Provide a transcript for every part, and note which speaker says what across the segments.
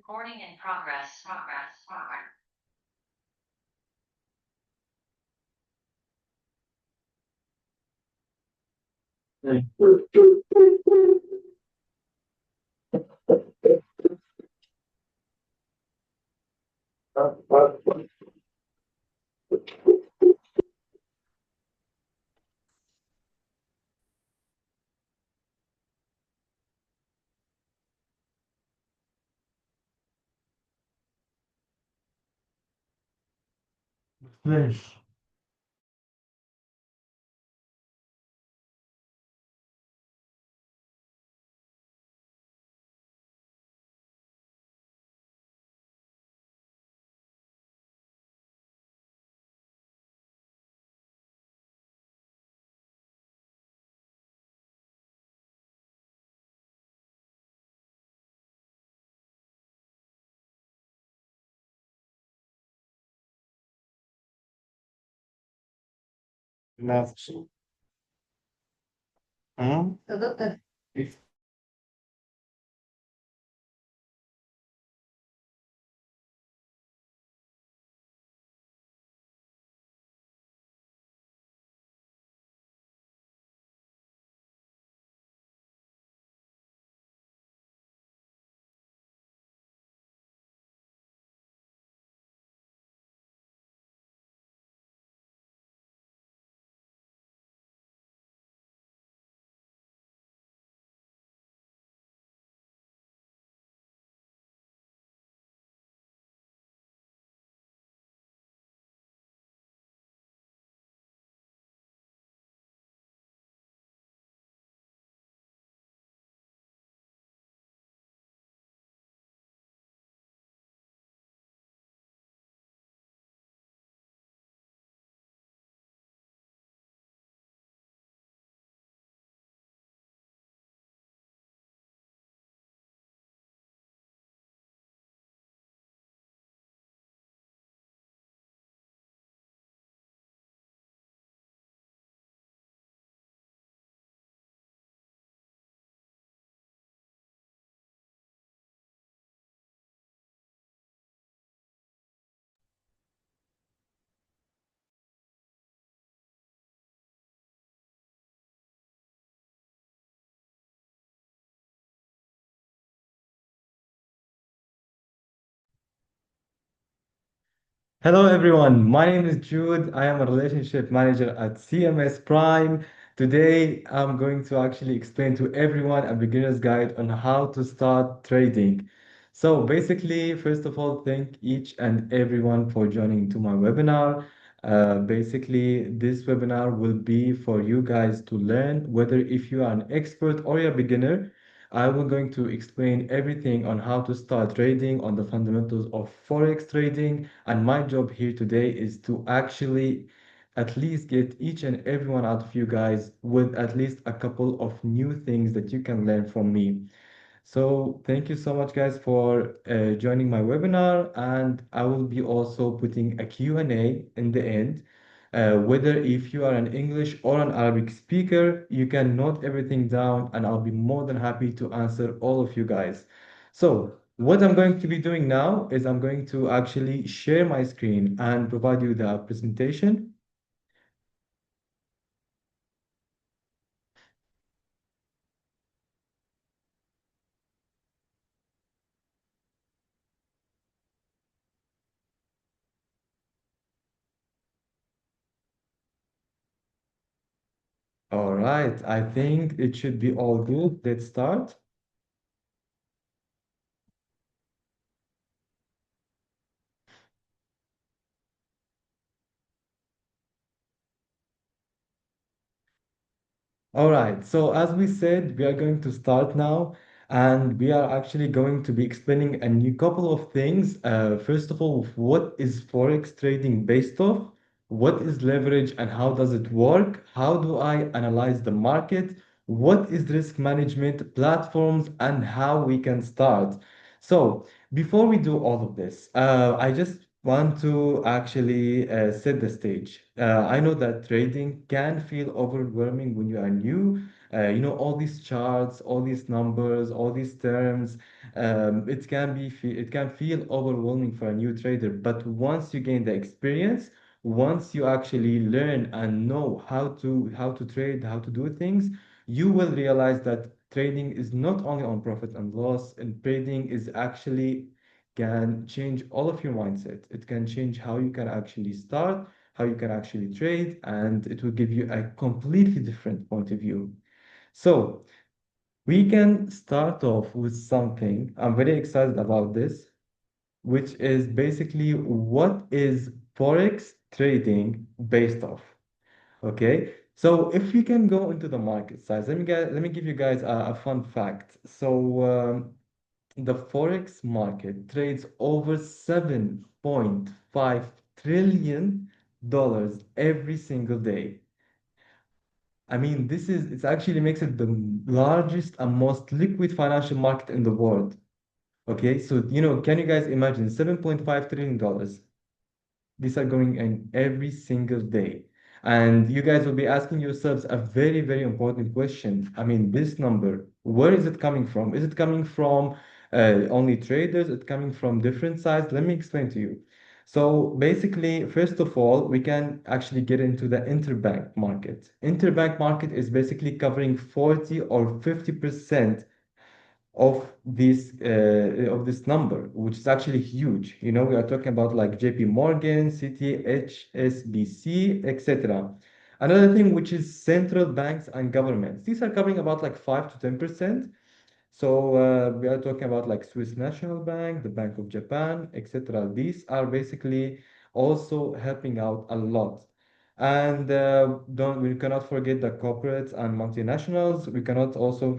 Speaker 1: Recording in progress. Progress. Progress.
Speaker 2: Flesh. Nafs. Huh? Hello, everyone. My name is Jude. I am a relationship manager at CMS Prime. Today, I'm going to actually explain to everyone a beginner's guide on how to start trading. So, basically, first of all, thank each and everyone for joining to my webinar. Basically, this webinar will be for you guys to learn whether if you are an expert or a beginner. I will going to explain everything on how to start trading on the fundamentals of Forex trading. And my job here today is to actually at least get each and every one out of you guys with at least a couple of new things that you can learn from me. So thank you so much, guys, for joining my webinar, and I will be also putting a Q&A in the end. Whether if you are an English or an Arabic speaker, you can note everything down, and I'll be more than happy to answer all of you guys. So what I'm going to be doing now is I'm going to actually share my screen and provide you the presentation. All right, I think it should be all good. Let's start. All right, so as we said, we are going to start now, and we are actually going to be explaining a new couple of things. First of all, what is Forex trading based off? What is leverage and how does it work? How do I analyze the market? What is risk management platforms and how we can start? So, before we do all of this, I just want to actually set the stage. I know that trading can feel overwhelming when you are new. All these charts, all these numbers, all these terms. It can feel overwhelming for a new trader. But once you gain the experience, once you actually learn and know how to trade, how to do things, you will realize that trading is not only on profit and loss, and trading is actually can change all of your mindset. It can change how you can actually start, how you can actually trade, and it will give you a completely different point of view. So we can start off with something. I'm very excited about this, which is basically what is Forex trading based off? Okay. So if we can go into the market size, let me give you guys a fun fact. The Forex market trades over $7.5 trillion every single day. I mean, it actually makes it the largest and most liquid financial market in the world. Okay, so can you guys imagine $7.5 trillion dollars? These are going in every single day. And you guys will be asking yourselves a very, very important question. I mean, this number, where is it coming from? Is it coming from only traders? Is it coming from different sides? Let me explain to you. So basically, first of all, we can actually get into the interbank market. Interbank market is basically covering 40 or 50% of this number, which is actually huge. We are talking about like JP Morgan, Citi, HSBC, etc. Another thing, which is central banks and governments. These are covering about like 5 to 10%. So we are talking about like Swiss National Bank, the Bank of Japan, etc. These are basically also helping out a lot. And don't we cannot forget the corporates and multinationals. We cannot also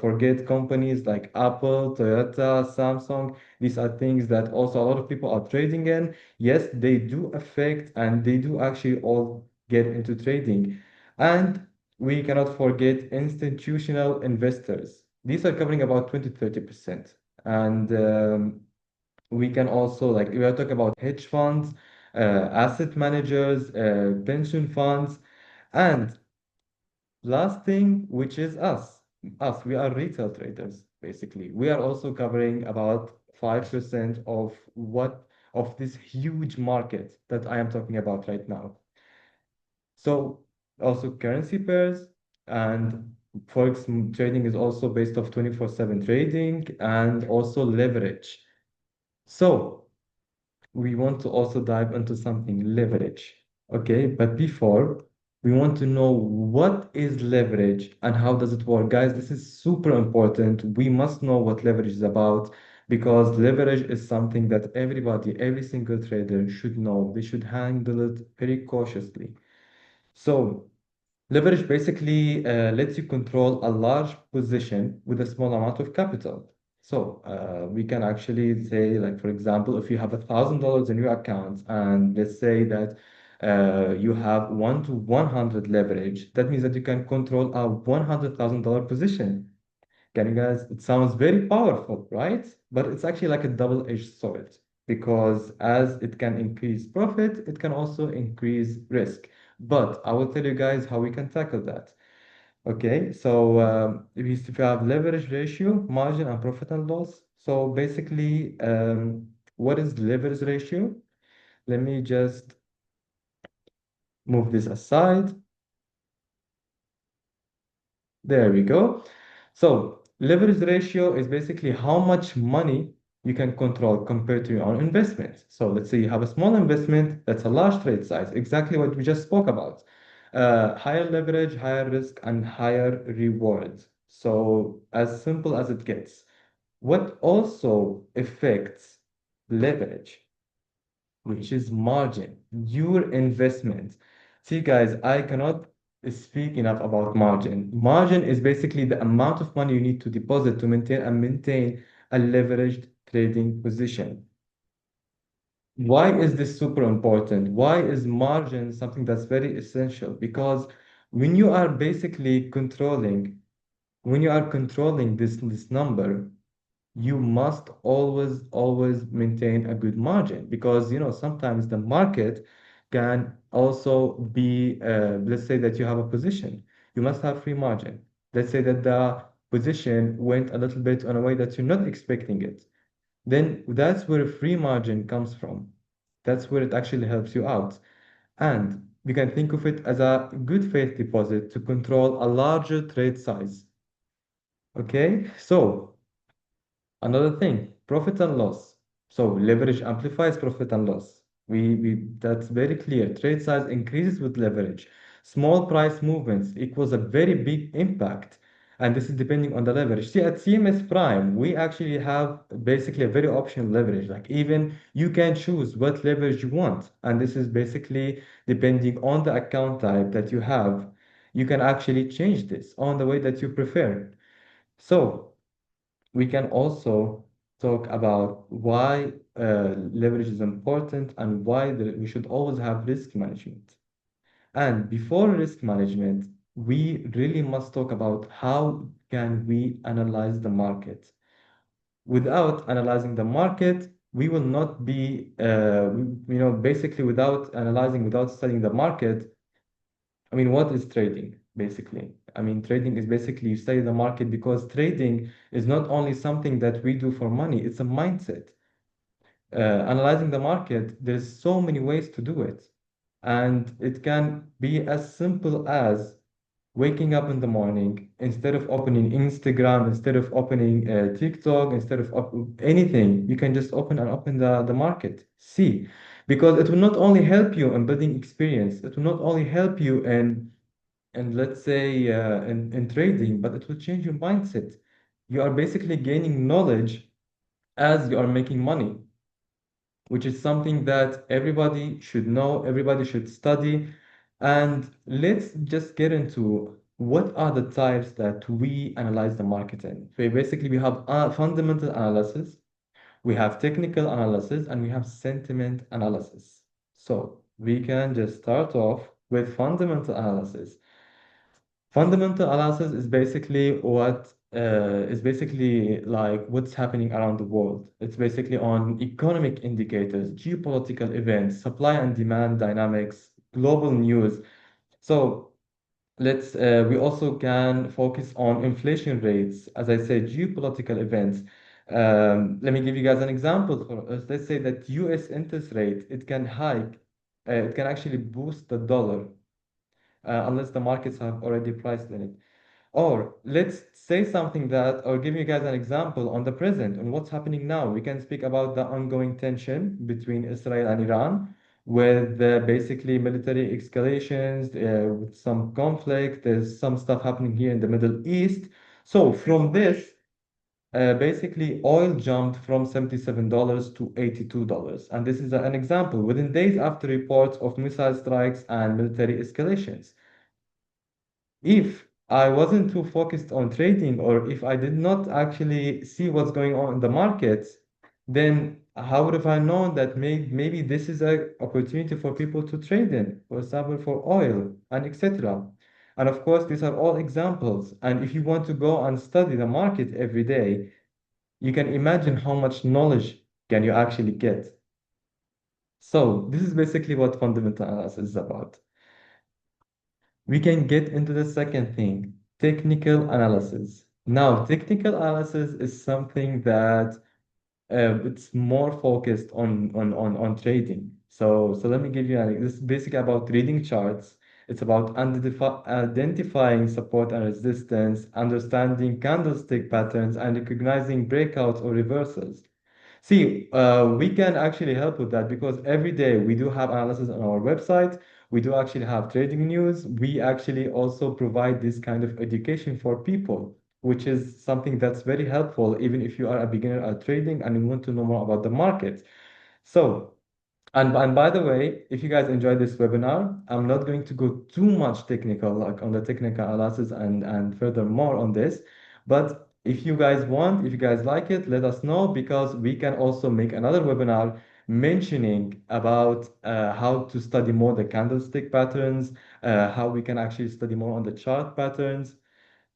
Speaker 2: forget companies like Apple, Toyota, Samsung. These are things that also a lot of people are trading in. Yes, they do affect and they do actually all get into trading. And we cannot forget institutional investors. These are covering about 20 to 30%. And we can also, like, we are talking about hedge funds, asset managers, pension funds, and last thing, which is us. Us, we are retail traders, basically. We are also covering about 5% of this huge market that I am talking about right now. So also currency pairs and Forex trading is also based off 24/7 trading and also leverage. So we want to also dive into something leverage. Okay, but before we want to know what is leverage and how does it work. Guys, this is super important. We must know what leverage is about because leverage is something that everybody, every single trader should know. They should handle it very cautiously. So leverage basically lets you control a large position with a small amount of capital. So we can actually say, like, for example, if you have $1,000 in your account, and let's say that you have 1 to 100 leverage, that means that you can control a $100,000 position. Can you guys, it sounds very powerful, right? But it's actually like a double-edged sword because as it can increase profit, it can also increase risk. But I will tell you guys how we can tackle that. Okay, so if you have leverage ratio, margin, and profit and loss. So basically, what is leverage ratio? Let me just move this aside. There we go. So leverage ratio is basically how much money you can control compared to your own investment. So let's say you have a small investment, that's a large trade size, exactly what we just spoke about. Higher leverage, higher risk, and higher reward. So as simple as it gets. What also affects leverage, which is margin, your investment. See, guys, I cannot speak enough about margin. Margin is basically the amount of money you need to deposit to maintain a leveraged trading position. Why is this super important? Why is margin something that's very essential? Because when you are basically controlling, when you are controlling this number, you must always maintain a good margin because sometimes the market can also be let's say that you have a position, you must have free margin. Let's say that the position went a little bit on a way that you're not expecting it, then that's where free margin comes from. That's where it actually helps you out. And you can think of it as a good faith deposit to control a larger trade size. Okay, so another thing, profit and loss. So leverage amplifies profit and loss. We that's very clear. Trade size increases with leverage. Small price movements equals a very big impact. And this is depending on the leverage. See, at CMS Prime, we actually have basically a very optional leverage. Like even you can choose what leverage you want. And this is basically depending on the account type that you have. You can actually change this on the way that you prefer. So we can also talk about why leverage is important and why we should always have risk management. And before risk management, we really must talk about how can we analyze the market. Without analyzing the market, we will not be, basically without analyzing, without studying the market, I mean, what is trading basically? I mean, trading is basically you study the market because trading is not only something that we do for money, it's a mindset. Analyzing the market, there's so many ways to do it. And it can be as simple as waking up in the morning, instead of opening Instagram, instead of opening TikTok, instead of anything, you can just open the market. See, because it will not only help you in building experience, it will not only help you in and let's say in trading, but it will change your mindset. You are basically gaining knowledge as you are making money, which is something that everybody should know, everybody should study. And let's just get into what are the types that we analyze the market in. So basically, we have fundamental analysis, we have technical analysis, and we have sentiment analysis. So we can just start off with fundamental analysis. Fundamental analysis is basically what is basically like what's happening around the world. It's basically on economic indicators, geopolitical events, supply and demand dynamics, global news. So we also can focus on inflation rates, as I said, geopolitical events. Let me give you guys an example. Let's say that US interest rate, it can hike, it can actually boost the dollar unless the markets have already priced in it. Or let's say something that, or give you guys an example on the present, on what's happening now. We can speak about the ongoing tension between Israel and Iran, with basically military escalations, with some conflict. There's some stuff happening here in the Middle East. So from this, basically oil jumped from $77 to $82. And this is an example within days after reports of missile strikes and military escalations. If I wasn't too focused on trading, or if I did not actually see what's going on in the markets, then how would have I known that maybe this is an opportunity for people to trade in, for example, for oil and etc. And of course, these are all examples. And if you want to go and study the market every day, you can imagine how much knowledge can you actually get. So this is basically what fundamental analysis is about. We can get into the second thing, technical analysis. Now, technical analysis is something that it's more focused on trading. So let me give you this is basically about reading charts. It's about identifying support and resistance, understanding candlestick patterns, and recognizing breakouts or reversals. See, we can actually help with that because every day we do have analysis on our website. We do actually have trading news. We actually also provide this kind of education for people, which is something that's very helpful, even if you are a beginner at trading and you want to know more about the market. So, and by the way, if you guys enjoy this webinar, I'm not going to go too much technical, like on the technical analysis and furthermore on this. But if you guys want, if you guys like it, let us know because we can also make another webinar mentioning about how to study more the candlestick patterns, how we can actually study more on the chart patterns.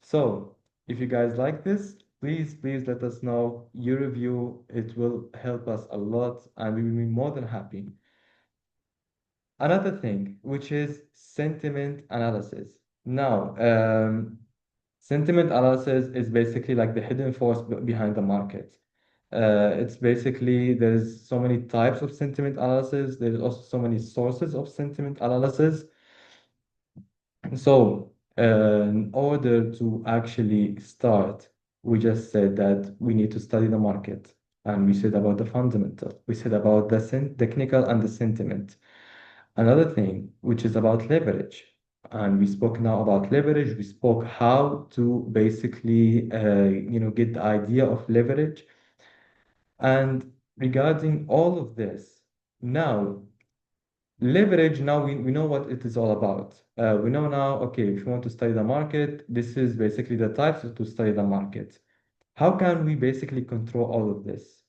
Speaker 2: So if you guys like this, please let us know your review. It will help us a lot, and we will be more than happy. Another thing, which is sentiment analysis. Now, sentiment analysis is basically like the hidden force behind the market. It's basically there's so many types of sentiment analysis. There's also so many sources of sentiment analysis. So, in order to actually start, we just said that we need to study the market, and we said about the fundamental. We said about the technical and the sentiment. Another thing, which is about leverage, and we spoke now about leverage. We spoke how to basically, get the idea of leverage. And regarding all of this, now leverage, now we know what it is all about. We know now, okay, if you want to study the market, this is basically the types to study the market. How can we basically control all of this?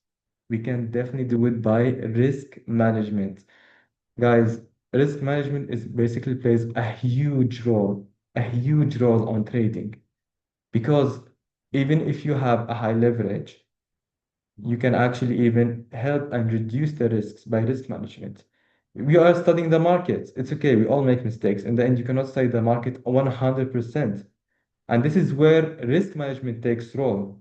Speaker 2: We can definitely do it by risk management. Guys, risk management is basically plays a huge role on trading because even if you have a high leverage, you can actually even help and reduce the risks by risk management. We are studying the markets. It's okay. We all make mistakes. In the end, you cannot study the market 100%. And this is where risk management takes role.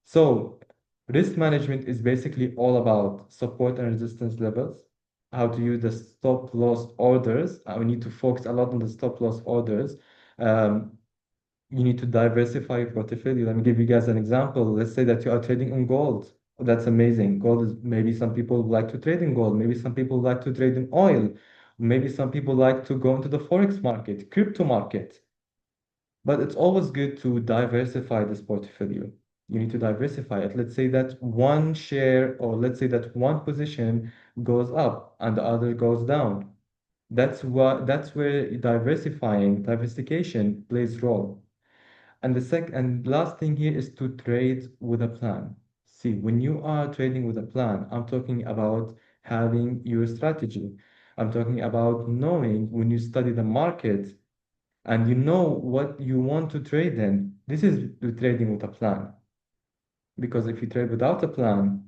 Speaker 2: So risk management is basically all about support and resistance levels, how to use the stop loss orders. We need to focus a lot on the stop loss orders. Um, you need to diversify your portfolio. Let me give you guys an example. Let's say that you are trading in gold. That's amazing. Gold is maybe some people like to trade in gold. Maybe some people like to trade in oil. Maybe some people like to go into the Forex market, crypto market. But it's always good to diversify this portfolio. You need to diversify it. Let's say that one share, or let's say that one position goes up and the other goes down. That's where diversification plays role. And the second and last thing here is to trade with a plan. See, when you are trading with a plan, I'm talking about having your strategy. I'm talking about knowing when you study the market and you know what you want to trade in. This is the trading with a plan. Because if you trade without a plan,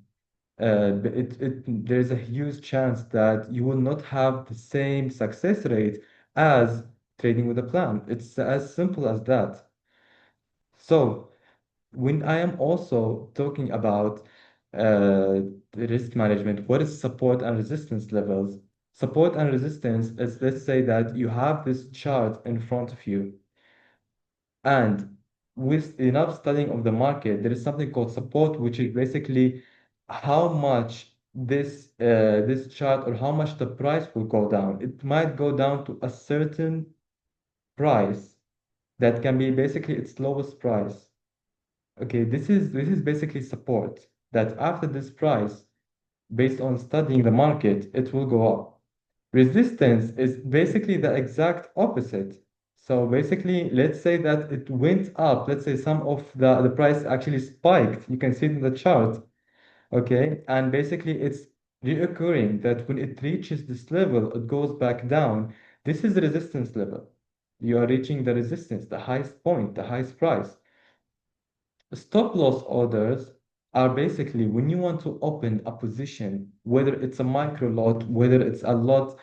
Speaker 2: there's a huge chance that you will not have the same success rate as trading with a plan. It's as simple as that. So, when I am also talking about the risk management, what is support and resistance levels? Support and resistance is, let's say that you have this chart in front of you, and with enough studying of the market, there is something called support, which is basically how much this chart or how much the price will go down. It might go down to a certain price that can be basically its lowest price. Okay, this is basically support that after this price, based on studying the market, it will go up. Resistance is basically the exact opposite. So basically, let's say that it went up. Let's say some of the price actually spiked. You can see it in the chart. Okay, and basically it's reoccurring that when it reaches this level, it goes back down. This is the resistance level. You are reaching the resistance, the highest point, the highest price. Stop loss orders are basically when you want to open a position, whether it's a micro lot, whether it's a lot,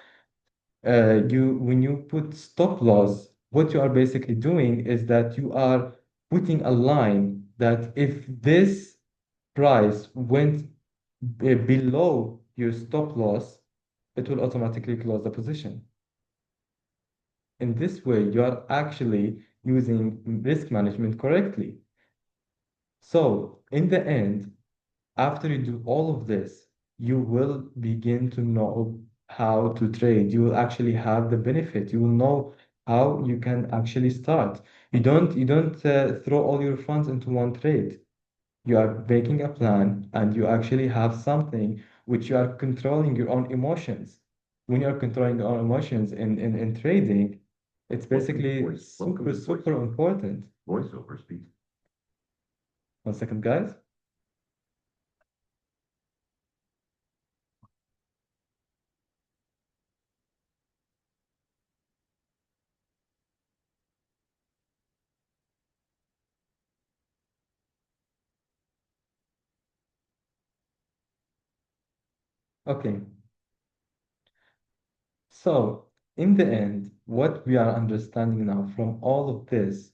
Speaker 2: you when you put stop loss, what you are basically doing is that you are putting a line that if this price went below your stop loss, it will automatically close the position. In this way, you are actually using risk management correctly. So, in the end, after you do all of this, you will begin to know how to trade. You will actually have the benefit. You will know how you can actually start. You don't throw all your funds into one trade. You are making a plan and you actually have something which you are controlling your own emotions. When you are controlling your own emotions in trading, it's basically super important. Voiceover speed. 1 second, guys. Okay, so in the end, what we are understanding now from all of this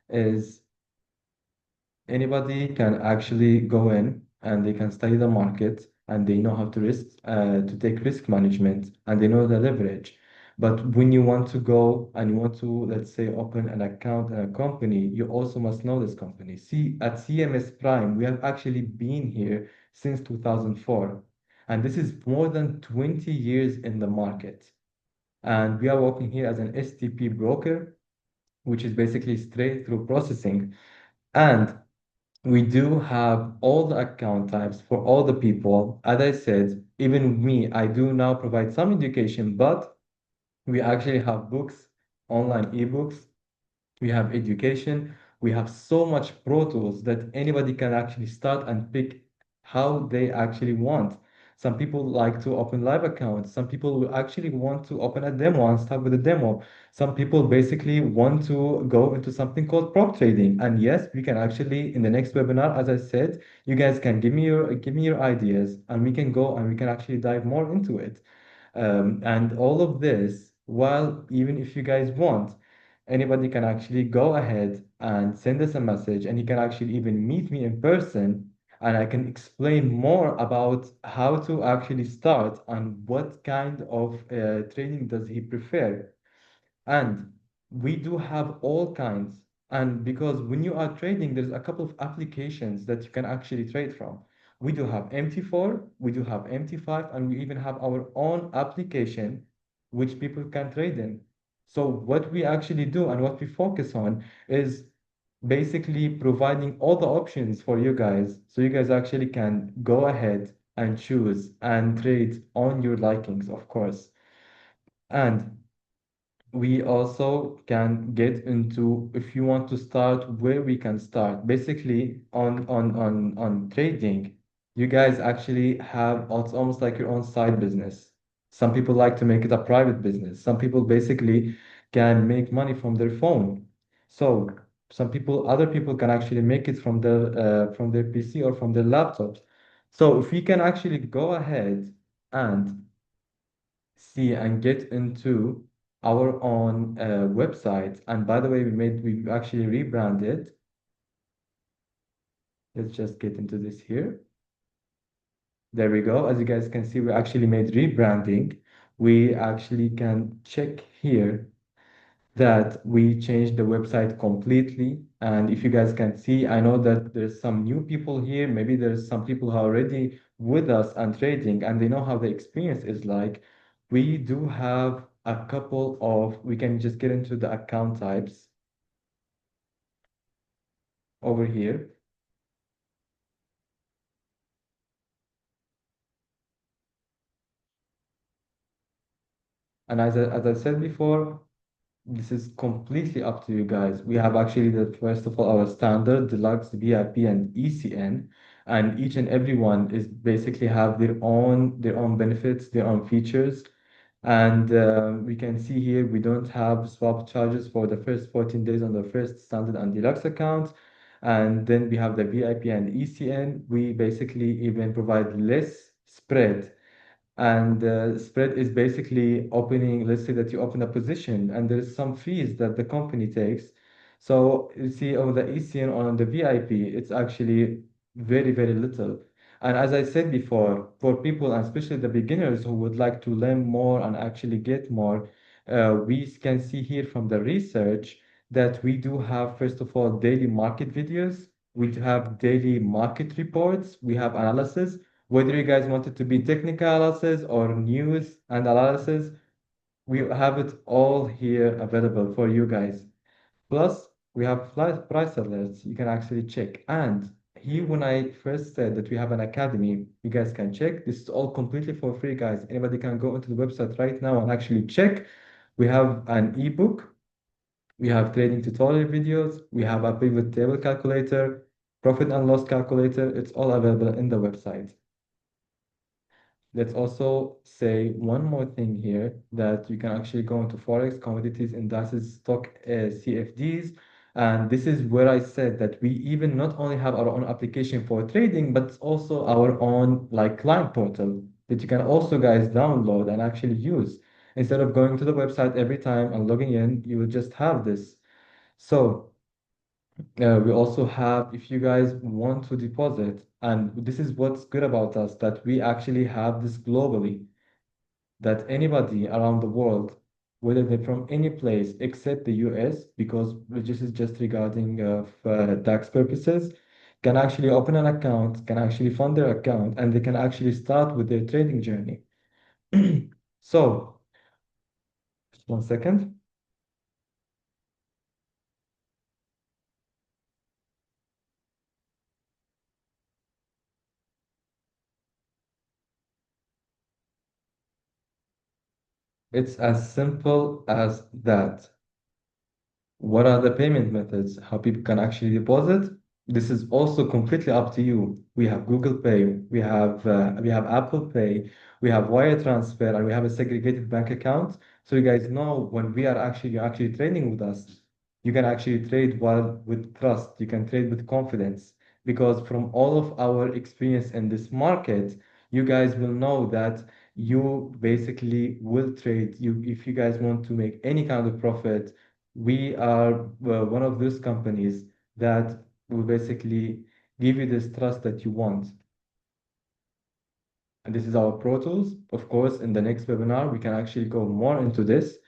Speaker 2: is anybody can actually go in and they can study the market and they know how to to take risk management and they know the leverage. But when you want to go and you want to, let's say, open an account in a company, you also must know this company. See, at CMS Prime, we have actually been here since 2004, and this is more than 20 years in the market. And we are working here as an STP broker, which is basically straight through processing. And we do have all the account types for all the people. As I said, even me, I do now provide some education, but we actually have books, online ebooks, we have education, we have so much pro tools that anybody can actually start and pick how they actually want. Some people like to open live accounts. Some people will actually want to open a demo and start with a demo. Some people basically want to go into something called prop trading. And yes, we can actually in the next webinar, as I said, you guys can give me your ideas and we can go and we can actually dive more into it. And all of this, while even if you guys want, anybody can actually go ahead and send us a message, and you can actually even meet me in person, and I can explain more about how to actually start and what kind of training does he prefer. And we do have all kinds. And because when you are trading, there's a couple of applications that you can actually trade from. We do have MT4, we do have MT5, and we even have our own application which people can trade in. So what we actually do and what we focus on is basically providing all the options for you guys so you guys actually can go ahead and choose and trade on your likings, of course. And we also can get into if you want to start where we can start basically on trading. You guys actually have it's almost like your own side business. Some people like to make it a private business. Some people basically can make money from their phone. So some people, other people can actually make it from their PC or from their laptops. So if we can actually go ahead and see and get into our own website. And by the way, we actually rebranded. Let's just get into this here. There we go. As you guys can see, we actually made rebranding. We actually can check here that we changed the website completely. And if you guys can see, I know that there's some new people here. Maybe there's some people who are already with us and trading and they know how the experience is like. We do have a couple of, we can just get into the account types over here. And as I said before, this is completely up to you guys. We have actually the first of all our standard, deluxe, VIP, and ECN, and each and every one is basically have their own benefits, their own features. And we can see here we don't have swap charges for the first 14 days on the first standard and deluxe account. And then we have the VIP and ECN. We basically even provide less spread, and spread is basically opening, let's say that you open a position and there's some fees that the company takes. So you see on the ECN or on the VIP, it's actually very, very little. And as I said before, for people, and especially the beginners who would like to learn more and actually get more, we can see here from the research that we do have, first of all, daily market videos. We do have daily market reports. We have analysis, whether you guys want it to be technical analysis or news and analysis, we have it all here available for you guys. Plus, we have price alerts you can actually check. And here, when I first said that we have an academy, you guys can check. This is all completely for free, guys. Anybody can go into the website right now and actually check. We have an ebook, we have trading tutorial videos, we have a pivot table calculator, profit and loss calculator. It's all available in the website. Let's also say one more thing here that you can actually go into Forex, commodities, indices, stock, CFDs. And this is where I said that we even not only have our own application for trading, but it's also our own like client portal. that you can also guys download and actually use. Instead of going to the website every time and logging in, you will just have this. So we also have, if you guys want to deposit, and this is what's good about us, that we actually have this globally, that anybody around the world, whether they're from any place except the US, because this is just regarding tax purposes, can actually open an account, can actually fund their account, and they can actually start with their trading journey. So, just one second. It's as simple as that. What are the payment methods? How people can actually deposit? This is also completely up to you. We have Google Pay, we have Apple Pay, we have wire transfer, and we have a segregated bank account. So you guys know when we are actually you're actually trading with us, you can actually trade well with trust. You can trade with confidence because from all of our experience in this market, you guys will know that you basically will trade. You if you guys want to make any kind of profit, we are one of those companies that will basically give you this trust that you want. And this is our Pro Tools. Of course, in the next webinar, we can actually go more into this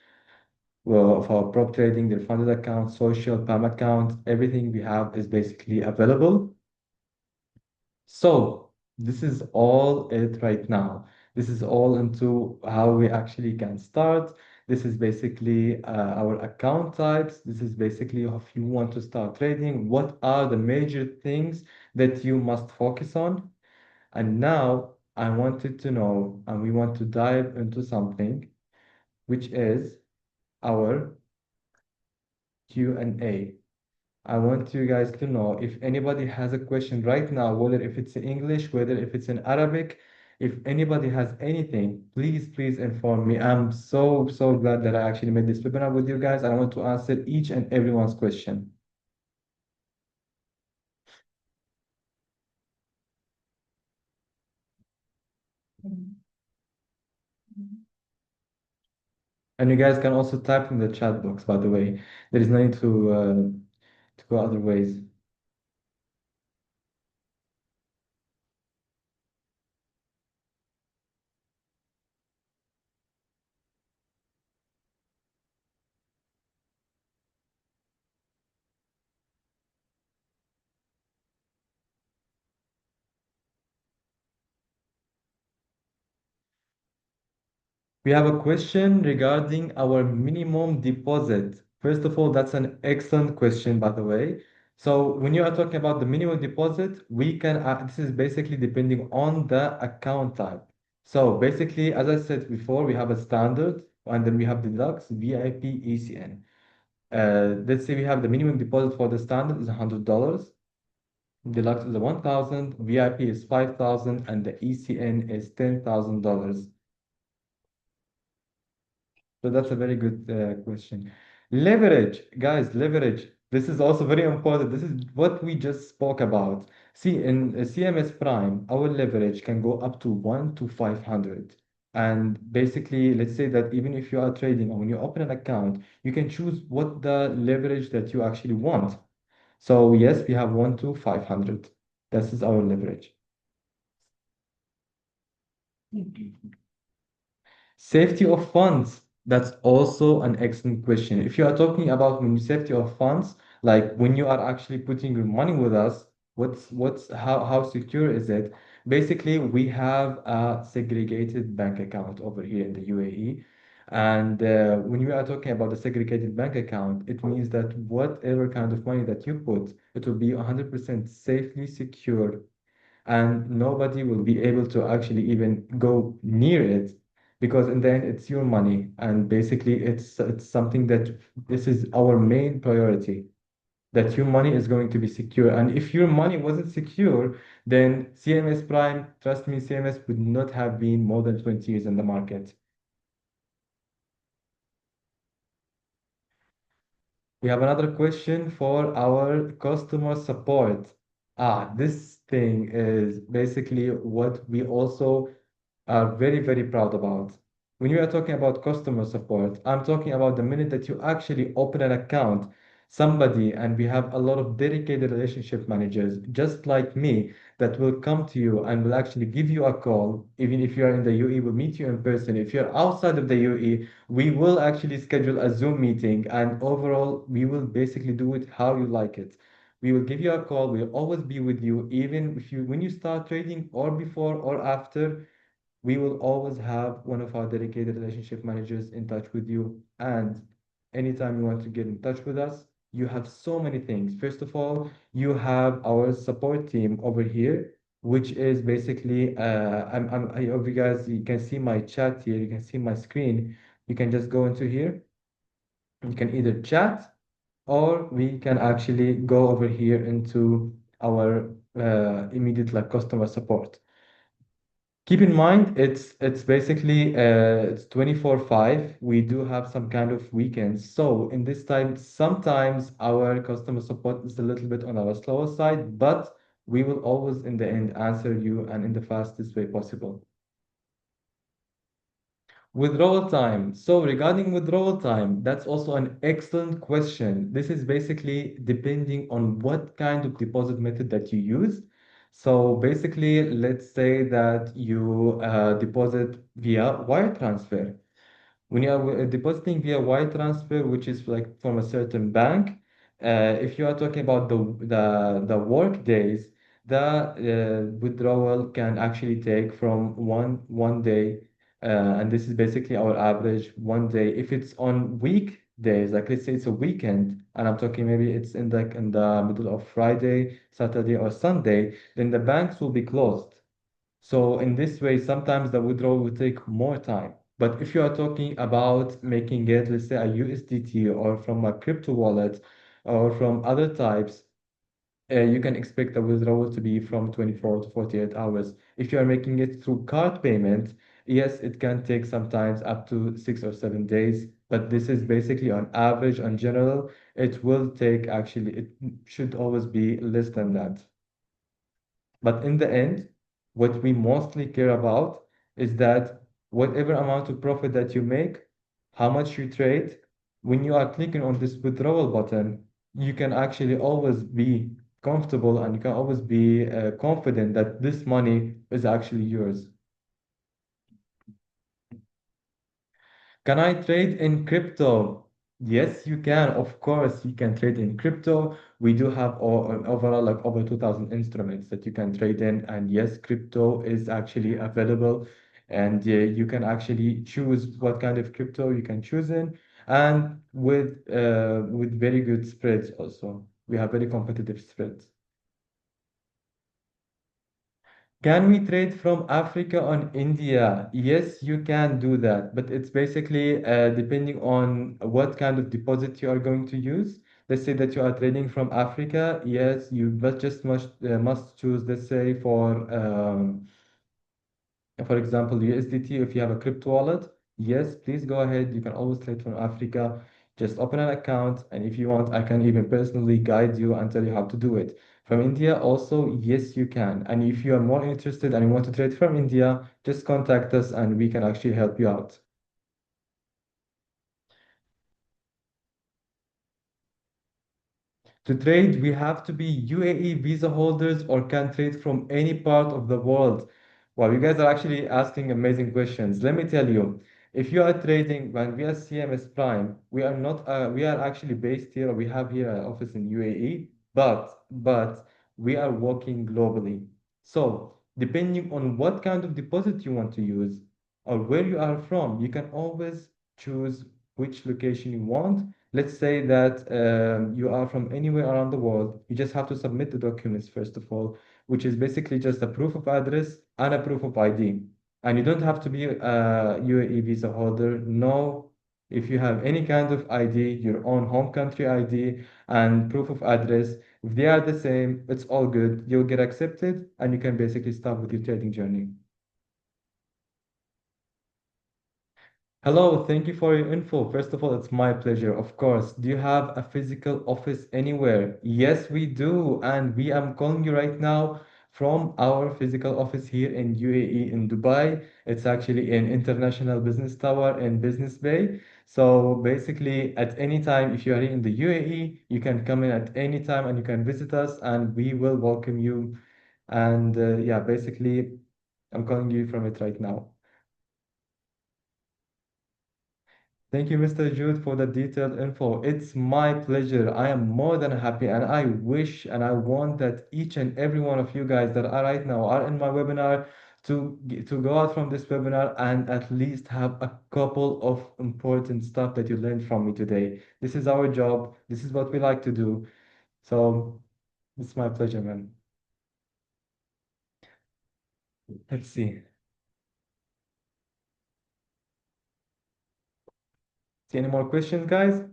Speaker 2: of our prop trading, the funded account, social, PAM account, everything we have is basically available. So this is all it right now. This is all into how we actually can start. This is basically our account types. This is basically if you want to start trading, what are the major things that you must focus on? And now I wanted to know, and we want to dive into something, which is our Q&A. I want you guys to know if anybody has a question right now, whether if it's in English, whether if it's in Arabic, if anybody has anything, please inform me. I'm so glad that I actually made this webinar with you guys. I want to answer each and everyone's question. And you guys can also type in the chat box, by the way. There is no need to go other ways. We have a question regarding our minimum deposit. First of all, that's an excellent question, by the way. So when you are talking about the minimum deposit, we can, this is basically depending on the account type. So basically, as I said before, we have a standard and then we have deluxe, VIP, ECN. Let's say we have the minimum deposit for the standard is $100. Deluxe is 1,000, VIP is 5,000, and the ECN is $10,000. So that's a very good question. Leverage, guys, leverage. This is also very important. This is what we just spoke about. See, in CMS Prime, our leverage can go up to 1 to 500. And basically, let's say that even if you are trading or when you open an account, you can choose what the leverage that you actually want. So yes, we have 1 to 500. This is our leverage. Safety of funds. That's also an excellent question. If you are talking about when safety of funds, like when you are actually putting your money with us, what's how secure is it? Basically, we have a segregated bank account over here in the UAE. And when we are talking about the segregated bank account, it means that whatever kind of money that you put, it will be 100% safely secure and nobody will be able to actually even go near it because in the end it's your money and basically it's something that this is our main priority, that your money is going to be secure. And if your money wasn't secure, then CMS Prime, trust me, CMS would not have been more than 20 years in the market. We have another question for our customer support. This thing is basically what we also are very, very proud about. When you are talking about customer support, I'm talking about the minute that you actually open an account, somebody, and we have a lot of dedicated relationship managers, just like me, that will come to you and will actually give you a call. Even if you are in the UAE, we'll meet you in person. If you're outside of the UAE, we will actually schedule a Zoom meeting, and overall, we will basically do it how you like it. We will give you a call. We'll always be with you, even if you when you start trading or before or after. We will always have one of our dedicated relationship managers in touch with you. And anytime you want to get in touch with us, you have so many things. First of all, you have our support team over here, which is basically, I hope you guys, you can see my chat here, you can see my screen. You can just go into here. You can either chat or we can actually go over here into our immediate like customer support. Keep in mind, it's basically it's 24/5. We do have some kind of weekends. So in this time, sometimes our customer support is a little bit on our slower side, but we will always in the end answer you and in the fastest way possible. Withdrawal time. So regarding withdrawal time, that's also an excellent question. This is basically depending on what kind of deposit method that you use. So basically, let's say that you deposit via wire transfer. When you are depositing via wire transfer, which is like from a certain bank, if you are talking about the work days, the withdrawal can actually take from one day, and this is basically our average one day. If it's on weekdays, like let's say it's a weekend, and I'm talking maybe it's in the middle of Friday, Saturday, or Sunday, then the banks will be closed. So in this way, sometimes the withdrawal will take more time. But if you are talking about making it, let's say a USDT or from a crypto wallet or from other types, you can expect the withdrawal to be from 24 to 48 hours. If you are making it through card payment, yes, it can take sometimes up to 6 or 7 days. But this is basically on average, on general, it will take actually, it should always be less than that. But in the end, what we mostly care about is that whatever amount of profit that you make, how much you trade, when you are clicking on this withdrawal button, you can actually always be comfortable and you can always be confident that this money is actually yours. Can I trade in crypto? Yes, you can. Of course, you can trade in crypto. We do have overall like over 2,000 instruments that you can trade in. And yes, crypto is actually available. And you can actually choose what kind of crypto you can choose in. And with very good spreads also. We have very competitive spreads. Can we trade from Africa on India? Yes, you can do that, but it's basically depending on what kind of deposit you are going to use. Let's say that you are trading from Africa. Yes, you but just must choose, let's say, for example, USDT, if you have a crypto wallet, yes, please go ahead. You can always trade from Africa. Just open an account, and if you want, I can even personally guide you and tell you how to do it. From India, also, yes, you can. And if you are more interested and you want to trade from India, just contact us and we can actually help you out. To trade, we have to be UAE visa holders or can trade from any part of the world. Wow, you guys are actually asking amazing questions. Let me tell you, if you are trading, when we are CMS Prime, we are not, we are actually based here, or we have here an office in UAE, but we are working globally. So, depending on what kind of deposit you want to use or where you are from, you can always choose which location you want. Let's say that you are from anywhere around the world. You just have to submit the documents, first of all, which is basically just a proof of address and a proof of ID. And you don't have to be a UAE visa holder. No, if you have any kind of ID, your own home country ID and proof of address, if they are the same, it's all good. You'll get accepted and you can basically start with your trading journey. Hello, thank you for your info. First of all, it's my pleasure, of course. Do you have a physical office anywhere? Yes, we do. And we am calling you right now from our physical office here in UAE in Dubai. It's actually in International Business Tower in Business Bay. So basically, at any time, if you are here in the UAE, you can come in at any time and you can visit us, and we will welcome you. And yeah, basically, I'm calling you from it right now. Thank you, Mr. Jude, for the detailed info. It's my pleasure. I am more than happy, and I wish and I want that each and every one of you guys that are right now are in my webinar to go out from this webinar and at least have a couple of important stuff that you learned from me today. This is our job. This is what we like to do. So it's my pleasure, man. Let's see. See any more questions, guys?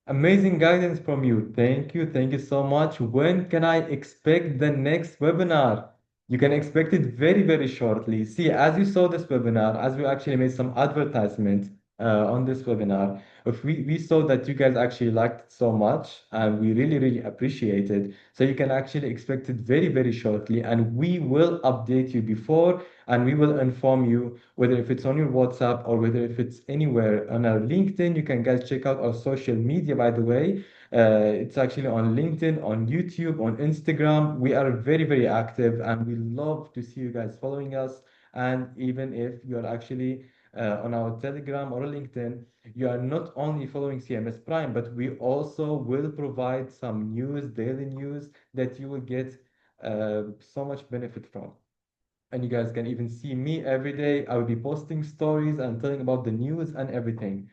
Speaker 2: Amazing guidance from you. Thank you. Thank you so much. When can I expect the next webinar? You can expect it very, very shortly. See, as you saw this webinar, as we actually made some advertisement on this webinar, if we saw that you guys actually liked it so much, and we really, really appreciate it. So you can actually expect it very, very shortly, and we will update you before, and we will inform you whether if it's on your WhatsApp or whether if it's anywhere on our LinkedIn. You can guys check out our social media, by the way. It's actually on LinkedIn, on YouTube, on Instagram. We are very, very active and we love to see you guys following us. And even if you're actually on our Telegram or LinkedIn, you are not only following CMS Prime, but we also will provide some news, daily news that you will get so much benefit from. And you guys can even see me every day. I will be posting stories and telling about the news and everything.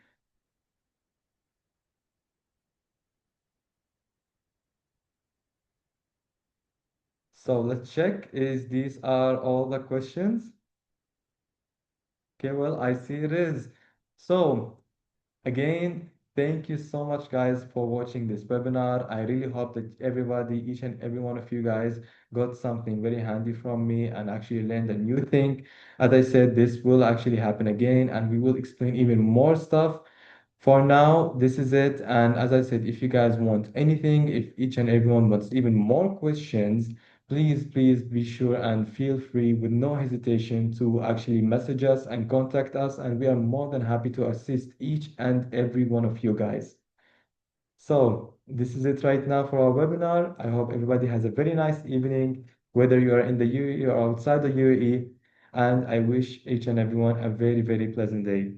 Speaker 2: So let's check. Is these are all the questions? Okay, well, I see it is. So again, thank you so much, guys, for watching this webinar. I really hope that everybody, each and every one of you guys, got something very handy from me and actually learned a new thing. As I said, this will actually happen again, and we will explain even more stuff. For now, this is it. And as I said, if you guys want anything, if each and everyone wants even more questions, please, please be sure and feel free with no hesitation to actually message us and contact us. And we are more than happy to assist each and every one of you guys. So this is it right now for our webinar. I hope everybody has a very nice evening, whether you are in the UAE or outside the UAE. And I wish each and everyone a very, very pleasant day.